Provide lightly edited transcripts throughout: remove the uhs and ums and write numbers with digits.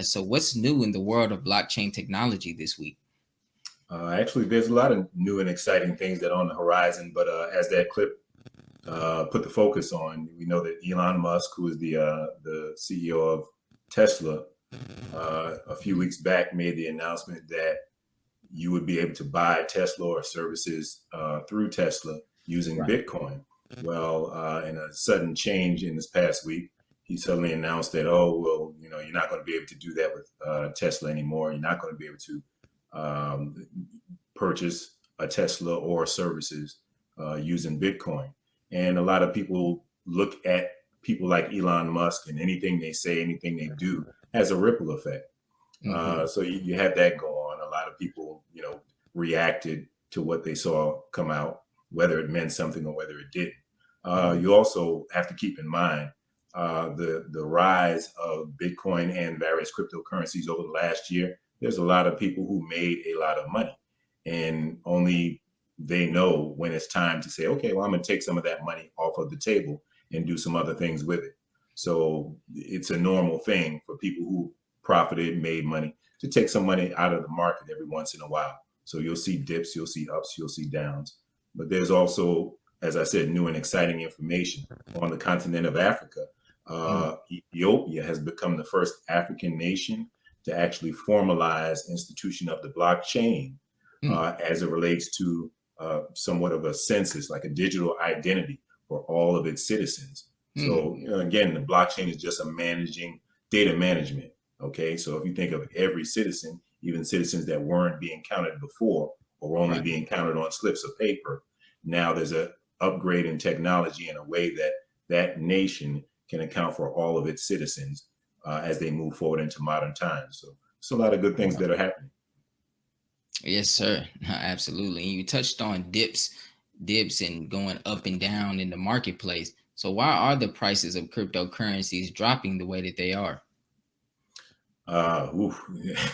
So what's new in the world of blockchain technology this week? Actually, there's a lot of new and exciting things that are on the horizon. But as that clip put the focus on, we know that Elon Musk, who is the CEO of Tesla, a few weeks back made the announcement that you would be able to buy Tesla or services through Tesla using Right. Bitcoin. Well, in a sudden change in this past week, he suddenly announced that, oh, well, you're not going to be able to do that with Tesla anymore. You're not going to be able to um, purchase a Tesla or services using Bitcoin. And a lot of people look at people like Elon Musk and anything they say, anything they do has a ripple effect. Hmm. So you had that go on. A lot of people, reacted to what they saw come out, whether it meant something or whether it didn't. You also have to keep in mind the rise of Bitcoin and various cryptocurrencies over the last year. There's a lot of people who made a lot of money, and only they know when it's time to say, okay, well, I'm going to take some of that money off of the table and do some other things with it. So it's a normal thing for people who profited, made money, to take some money out of the market every once in a while. So you'll see dips, you'll see ups, you'll see downs. But there's also, as I said, new and exciting information on the continent of Africa. Ethiopia has become the first African nation to actually formalize institution of the blockchain as it relates to somewhat of a census, like a digital identity for all of its citizens. So Mm-hmm. again, the blockchain is just a managing data management. Okay, so if you think of every citizen, even citizens that weren't being counted before or were only Right. being counted on slips of paper, now there's a upgrade in technology in a way that that nation can account for all of its citizens as they move forward into modern times. So it's a lot of good things that are happening. Yes, sir. Absolutely. And you touched on dips and going up and down in the marketplace. So why are the prices of cryptocurrencies dropping the way that they are? Oof,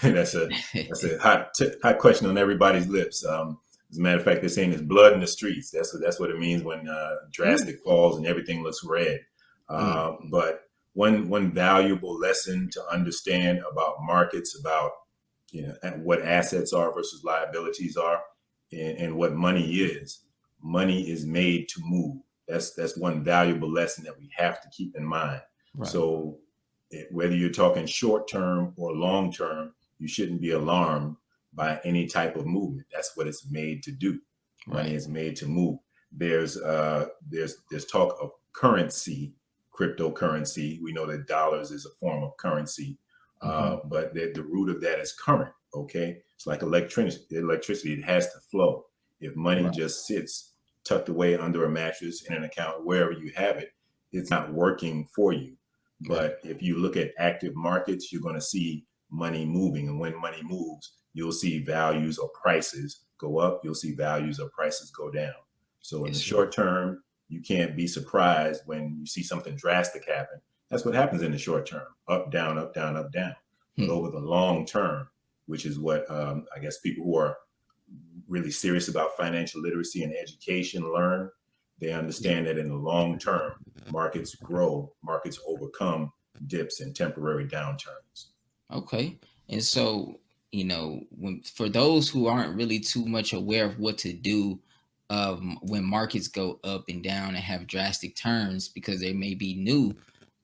that's a hot question on everybody's lips. As a matter of fact, they're saying there's blood in the streets. That's what it means when Ooh. drastic falls and everything looks red. Mm. But one valuable lesson to understand about markets, about what assets are versus liabilities are, and what money is. Money is made to move. That's one valuable lesson that we have to keep in mind. Right. So whether you're talking short term or long term, you shouldn't be alarmed by any type of movement. That's what it's made to do. Money Right. is made to move. There's talk of currency, cryptocurrency. We know that dollars is a form of currency, Hmm. but the root of that is current. Okay, it's like electricity. Electricity, it has to flow. If money Right. just sits tucked away under a mattress in an account wherever you have it, it's not working for you. Right. But if you look at active markets, you're going to see money moving. And when money moves, you'll see values or prices go up. You'll see values or prices go down. So in Yes, the sir. short term, you can't be surprised when you see something drastic happen. That's what happens in the short term: up, down, up, down, up, down. But Hmm. over the long term, which is what I guess people who are really serious about financial literacy and education learn, they Yeah. understand that in the long term, markets grow, markets overcome dips and temporary downturns. Okay. And so, when for those who aren't really too much aware of what to do when markets go up and down and have drastic turns because they may be new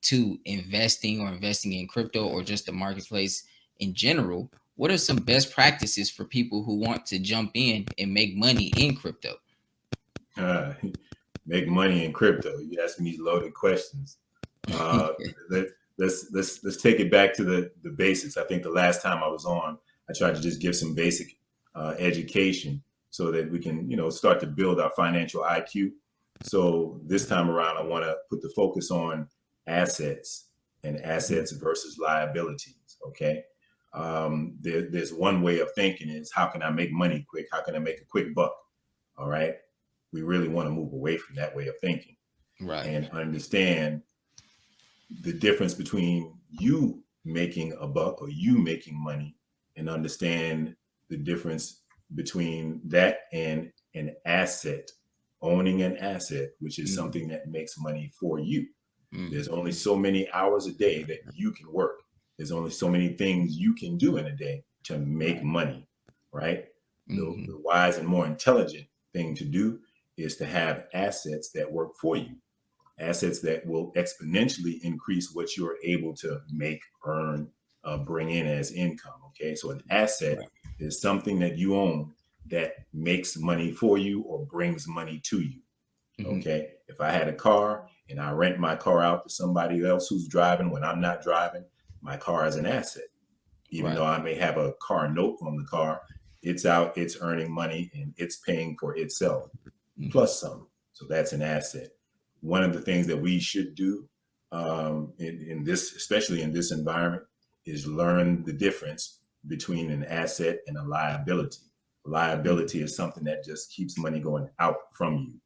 to investing in crypto or just the marketplace in general, what are some best practices for people who want to jump in and make money in crypto? Uh, make money in crypto. You asking these loaded questions. Uh, let, let's take it back to the basics. I think the last time I was on, I tried to just give some basic education so that we can start to build our financial IQ. So this time around, I want to put the focus on assets and assets versus liabilities. Okay. There's one way of thinking is, how can I make money quick? How can I make a quick buck? All right. We really want to move away from that way of thinking Right. and understand the difference between you making a buck or you making money, and understand the difference between that and an asset, owning an asset, which is Mm-hmm. something that makes money for you. There's Mm-hmm. only so many hours a day that you can work. There's only so many things you can do in a day to make Right. money, right? Hmm. The wise and more intelligent thing to do is to have assets that work for you, assets that will exponentially increase what you're able to make, earn, bring in as income. Okay, so an asset Right. is something that you own that makes money for you or brings money to you. Hmm. Okay, if I had a car and I rent my car out to somebody else who's driving when I'm not driving, my car is an asset. Even Right. though I may have a car note on the car, it's out, it's earning money, and it's paying for itself Hmm. plus some. So that's an asset. One of the things that we should do in this, especially in this environment, is learn the difference between an asset and a liability. Liability is something that just keeps money going out from you.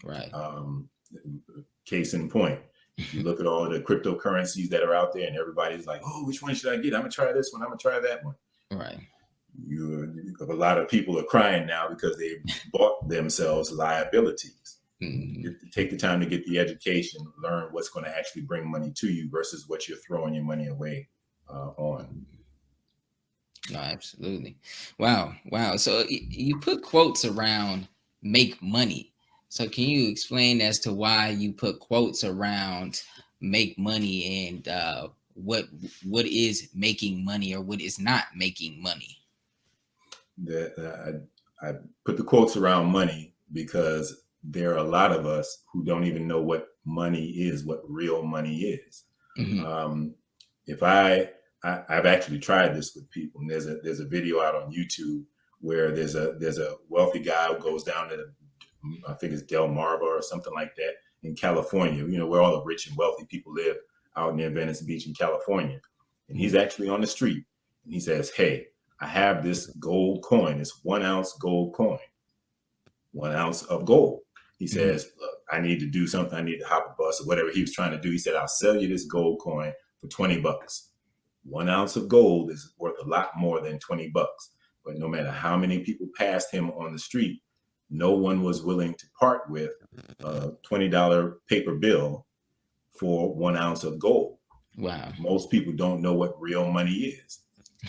Right. Um, Case in point, if you look at all the cryptocurrencies that are out there and everybody's like, oh, which one should I get? I'm gonna try this one. I'm gonna try that one. Right. A lot of people are crying now because they bought themselves liabilities. Hmm. Take the time to get the education, learn what's going to actually bring money to you versus what you're throwing your money away on. No, absolutely. Wow. Wow. So you put quotes around make money. So can you explain as to why you put quotes around make money and what is making money or what is not making money? That I put the quotes around money because there are a lot of us who don't even know what money is, what real money is. Hmm. Um, if I've actually tried this with people, and there's a video out on YouTube where there's a wealthy guy who goes down to, I think it's Del Marva or something like that in California, where all the rich and wealthy people live out near Venice Beach in California. And he's actually on the street and he says, hey, I have this gold coin, this 1 ounce gold coin, 1 ounce of gold. He Hmm. says, look, I need to do something. I need to hop a bus or whatever he was trying to do. He said, I'll sell you this gold coin for 20 bucks. 1 ounce of gold is worth a lot more than 20 bucks. But no matter how many people passed him on the street, no one was willing to part with a $20 paper bill for 1 ounce of gold. Wow. Most people don't know what real money is.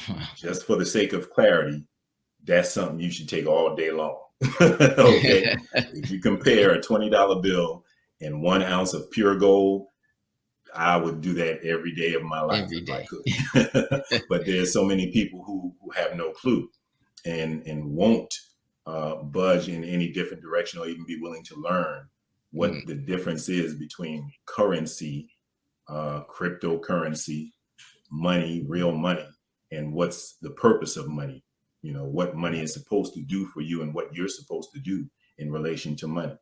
Wow. Just for the sake of clarity, that's something you should take all day long. Okay. If you compare a $20 bill and 1 ounce of pure gold, I would do that every day of my life Every if I day. could. But there's so many people who have no clue and won't budge in any different direction or even be willing to learn what Mm. the difference is between currency, cryptocurrency, money, real money, and what's the purpose of money. What money is supposed to do for you and what you're supposed to do in relation to money.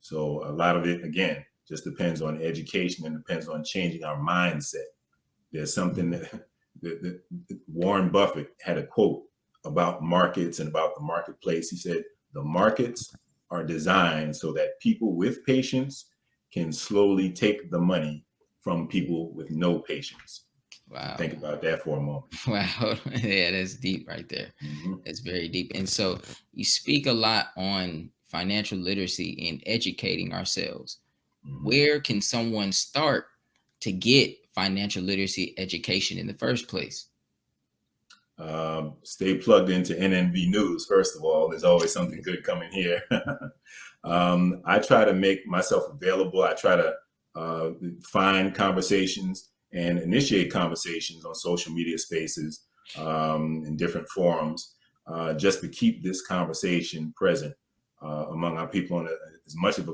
So a lot of it, again, just depends on education and depends on changing our mindset. There's something that Warren Buffett had a quote about markets and about the marketplace. He said, the markets are designed so that people with patience can slowly take the money from people with no patience. Wow. Think about that for a moment. Wow. Yeah, that's deep right there. Mm-hmm. That's very deep. And so you speak a lot on financial literacy and educating ourselves. Mm-hmm. Where can someone start to get financial literacy education in the first place? Stay plugged into NNV News, first of all. There's always something good coming here. I try to make myself available. I try to find conversations and initiate conversations on social media spaces in different forums just to keep this conversation present among our people on as much of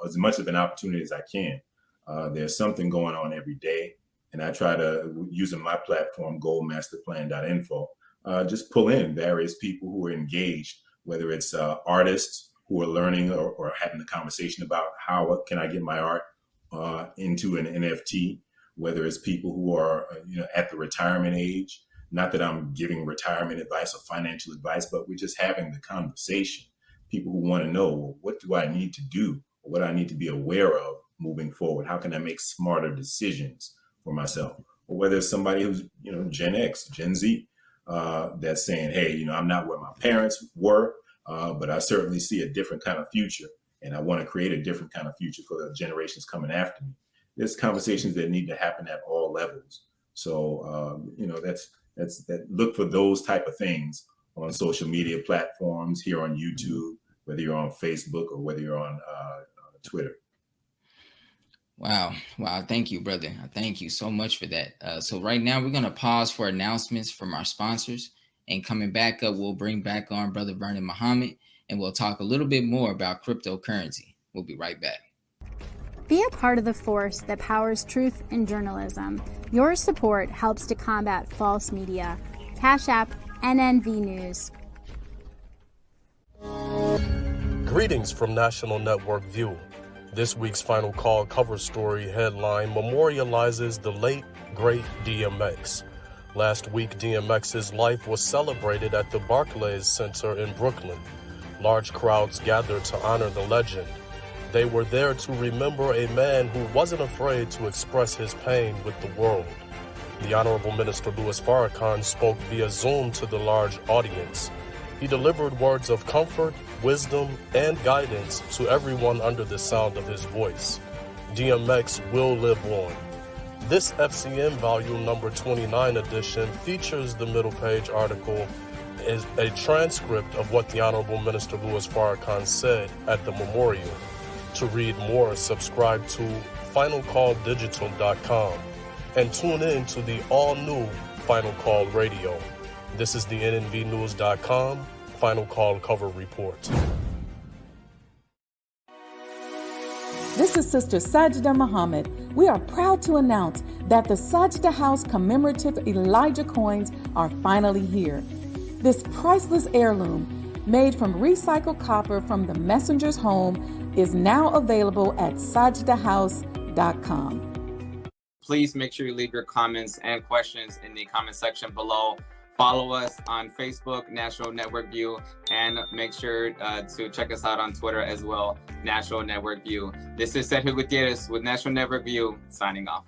as much of an opportunity as I can. There's something going on every day, and I try to, using my platform, goldmasterplan.info, just pull in various people who are engaged, whether it's artists who are learning or having a conversation about how can I get my art into an NFT, whether it's people who are at the retirement age. Not that I'm giving retirement advice or financial advice, but we're just having the conversation. People who want to know, well, what do I need to do? Or what I need to be aware of moving forward? How can I make smarter decisions for myself? Or whether it's somebody who's Gen X, Gen Z, that's saying, hey, I'm not where my parents were, but I certainly see a different kind of future, and I want to create a different kind of future for the generations coming after me. There's conversations that need to happen at all levels. So that look for those type of things on social media platforms, here on YouTube, whether you're on Facebook or whether you're on Twitter. Wow. Thank you, brother. Thank you so much for that. So right now we're going to pause for announcements from our sponsors, and coming back up, we'll bring back on Brother Vernon Muhammad, and we'll talk a little bit more about cryptocurrency. We'll be right back. Be a part of the force that powers truth in journalism. Your support helps to combat false media. Cash App NNV News. Greetings from National Network View. This week's Final Call cover story headline memorializes the late, great DMX. Last week, DMX's life was celebrated at the Barclays Center in Brooklyn. Large crowds gathered to honor the legend. They were there to remember a man who wasn't afraid to express his pain with the world. The Honorable Minister Louis Farrakhan spoke via Zoom to the large audience. He delivered words of comfort, wisdom, and guidance to everyone under the sound of his voice. DMX will live on. This FCM volume number 29 edition features the middle page article is a transcript of what the Honorable Minister Louis Farrakhan said at the memorial. To read more, subscribe to finalcalldigital.com and tune in to the all-new Final Call Radio. This is the NNVnews.com Final Call cover report. This is Sister Sajda Muhammad. We are proud to announce that the Sajda House commemorative Elijah coins are finally here. This priceless heirloom, made from recycled copper from the messenger's home, is now available at sajdahouse.com. Please make sure you leave your comments and questions in the comment section below. Follow us on Facebook, National Network View, and make sure to check us out on Twitter as well, National Network View. This is Sergio Gutierrez with National Network View, signing off.